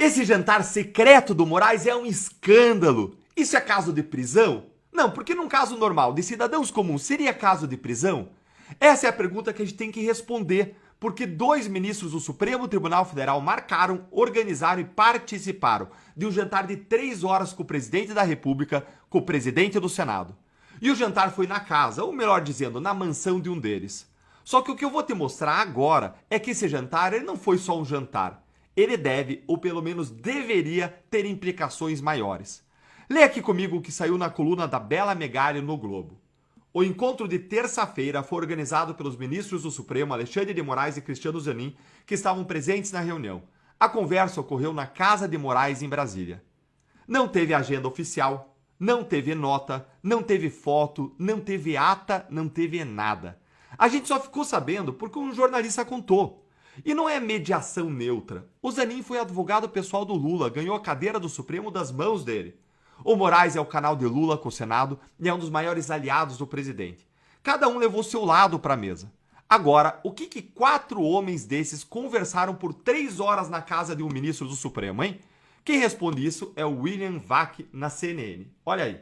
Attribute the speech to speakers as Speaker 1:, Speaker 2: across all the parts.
Speaker 1: Esse jantar secreto do Moraes é um escândalo. Isso é caso de prisão? Não, porque num caso normal de cidadãos comuns seria caso de prisão? Essa é a pergunta que a gente tem que responder, porque 2 ministros do Supremo Tribunal Federal marcaram, organizaram e participaram de um jantar de 3 horas com o presidente da República, com o presidente do Senado. E o jantar foi na casa, ou melhor dizendo, na mansão de um deles. Só que o que eu vou te mostrar agora é que esse jantar ele não foi só um jantar. Ele deve, ou pelo menos deveria, ter implicações maiores. Leia aqui comigo o que saiu na coluna da Bela Megali no Globo. O encontro de terça-feira foi organizado pelos ministros do Supremo Alexandre de Moraes e Cristiano Zanin, que estavam presentes na reunião. A conversa ocorreu na Casa de Moraes, em Brasília. Não teve agenda oficial, não teve nota, não teve foto, não teve ata, não teve nada. A gente só ficou sabendo porque um jornalista contou. E não é mediação neutra. O Zanin foi advogado pessoal do Lula, ganhou a cadeira do Supremo das mãos dele. O Moraes é o canal de Lula com o Senado e é um dos maiores aliados do presidente. Cada um levou seu lado para a mesa. Agora, o que 4 homens desses conversaram por 3 horas na casa de um ministro do Supremo, hein? Quem responde isso é o William Vac, na CNN. Olha aí.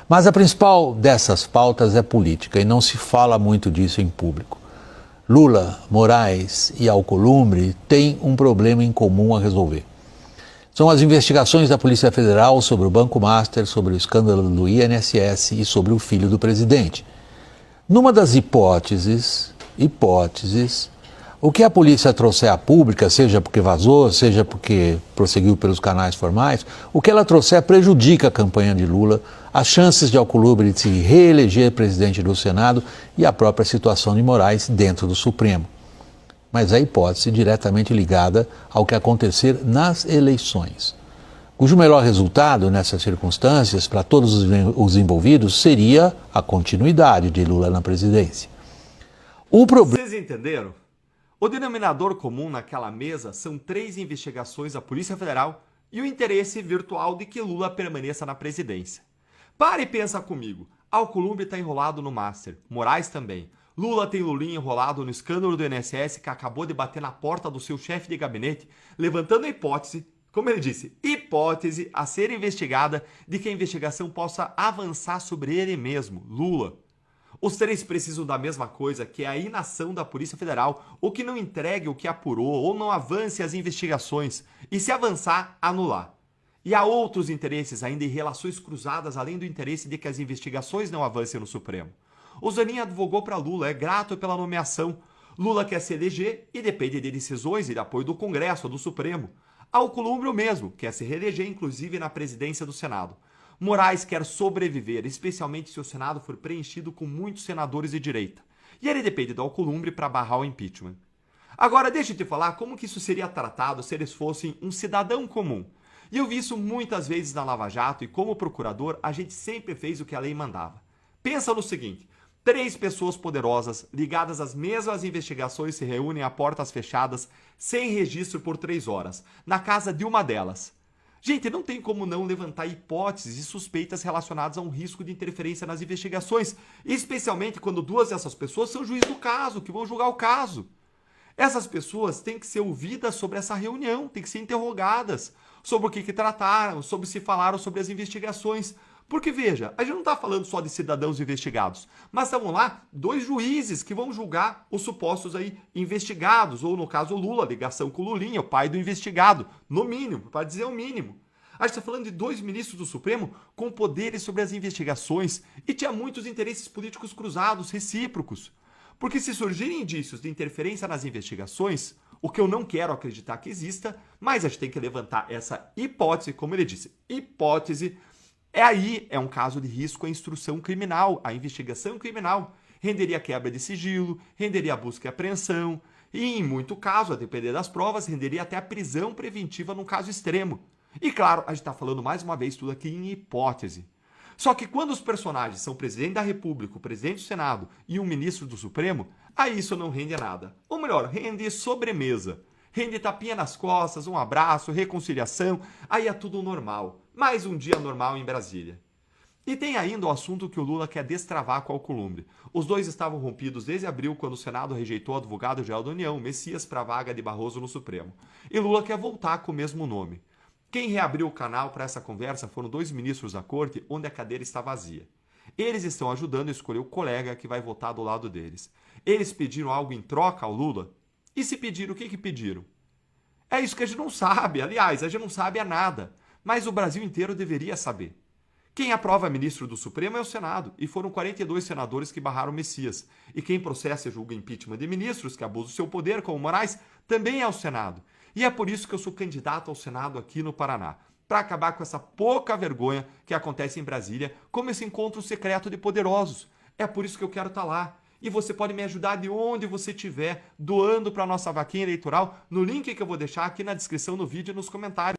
Speaker 2: Mas a principal dessas pautas é política e não se fala muito disso em público. Lula, Moraes e Alcolumbre têm um problema em comum a resolver. São as investigações da Polícia Federal sobre o Banco Master, sobre o escândalo do INSS e sobre o filho do presidente. Numa das hipóteses, o que a polícia trouxer à pública, seja porque vazou, seja porque prosseguiu pelos canais formais, o que ela trouxer prejudica a campanha de Lula, as chances de Alcolumbre de se reeleger presidente do Senado e a própria situação de Moraes dentro do Supremo. Mas a hipótese diretamente ligada ao que acontecer nas eleições, cujo melhor resultado nessas circunstâncias para todos os envolvidos seria a continuidade de Lula na presidência.
Speaker 1: Vocês entenderam? O denominador comum naquela mesa são 3 investigações da Polícia Federal e o interesse virtual de que Lula permaneça na presidência. Para e pensa comigo. Alcolumbre está enrolado no Master, Moraes também. Lula tem Lulinha enrolado no escândalo do INSS que acabou de bater na porta do seu chefe de gabinete, levantando a hipótese, como ele disse, hipótese a ser investigada de que a investigação possa avançar sobre ele mesmo, Lula. Os 3 precisam da mesma coisa, que é a inação da Polícia Federal, ou que não entregue o que apurou, ou não avance as investigações, e se avançar, anular. E há outros interesses ainda em relações cruzadas, além do interesse de que as investigações não avancem no Supremo. O Zanin advogou para Lula, é grato pela nomeação. Lula quer se eleger e depende de decisões e de apoio do Congresso ou do Supremo. Alcolumbre o mesmo, quer se reeleger inclusive na presidência do Senado. Moraes quer sobreviver, especialmente se o Senado for preenchido com muitos senadores de direita. E ele depende do Alcolumbre para barrar o impeachment. Agora, deixa eu te falar como que isso seria tratado se eles fossem um cidadão comum. E eu vi isso muitas vezes na Lava Jato e como procurador, a gente sempre fez o que a lei mandava. Pensa no seguinte, 3 pessoas poderosas, ligadas às mesmas investigações, se reúnem a portas fechadas, sem registro por 3 horas, na casa de uma delas. Gente, não tem como não levantar hipóteses e suspeitas relacionadas a um risco de interferência nas investigações, especialmente quando 2 dessas pessoas são juízes do caso, que vão julgar o caso. Essas pessoas têm que ser ouvidas sobre essa reunião, têm que ser interrogadas sobre o que trataram, sobre se falaram sobre as investigações. Porque, veja, a gente não está falando só de cidadãos investigados, mas estavam lá 2 juízes que vão julgar os supostos aí investigados, ou no caso o Lula, ligação com o Lulinha, o pai do investigado, no mínimo, para dizer o mínimo. A gente está falando de 2 ministros do Supremo com poderes sobre as investigações e tinha muitos interesses políticos cruzados, recíprocos. Porque se surgirem indícios de interferência nas investigações, o que eu não quero acreditar que exista, mas a gente tem que levantar essa hipótese, como ele disse, hipótese. É um caso de risco à instrução criminal, à investigação criminal. Renderia quebra de sigilo, renderia busca e apreensão e, em muito caso, a depender das provas, renderia até a prisão preventiva num caso extremo. E, claro, a gente está falando mais uma vez tudo aqui em hipótese. Só que quando os personagens são o presidente da República, o presidente do Senado e um ministro do Supremo, aí isso não rende nada. Ou melhor, rende sobremesa. Rende tapinha nas costas, um abraço, reconciliação, aí é tudo normal. Mais um dia normal em Brasília. E tem ainda o assunto que o Lula quer destravar com o Alcolumbre. Os 2 estavam rompidos desde abril, quando o Senado rejeitou o advogado-geral da União, Messias, para a vaga de Barroso no Supremo. E Lula quer voltar com o mesmo nome. Quem reabriu o canal para essa conversa foram 2 ministros da corte, onde a cadeira está vazia. Eles estão ajudando a escolher o colega que vai votar do lado deles. Eles pediram algo em troca ao Lula? E se pediram, o que pediram? É isso que a gente não sabe. Aliás, a gente não sabe nada. Mas o Brasil inteiro deveria saber. Quem aprova ministro do Supremo é o Senado, e foram 42 senadores que barraram o Messias. E quem processa e julga impeachment de ministros que abusam do seu poder, como Moraes, também é o Senado. E é por isso que eu sou candidato ao Senado aqui no Paraná, para acabar com essa pouca vergonha que acontece em Brasília, como esse encontro secreto de poderosos. É por isso que eu quero estar lá. E você pode me ajudar de onde você estiver, doando para a nossa vaquinha eleitoral, no link que eu vou deixar aqui na descrição do vídeo e nos comentários.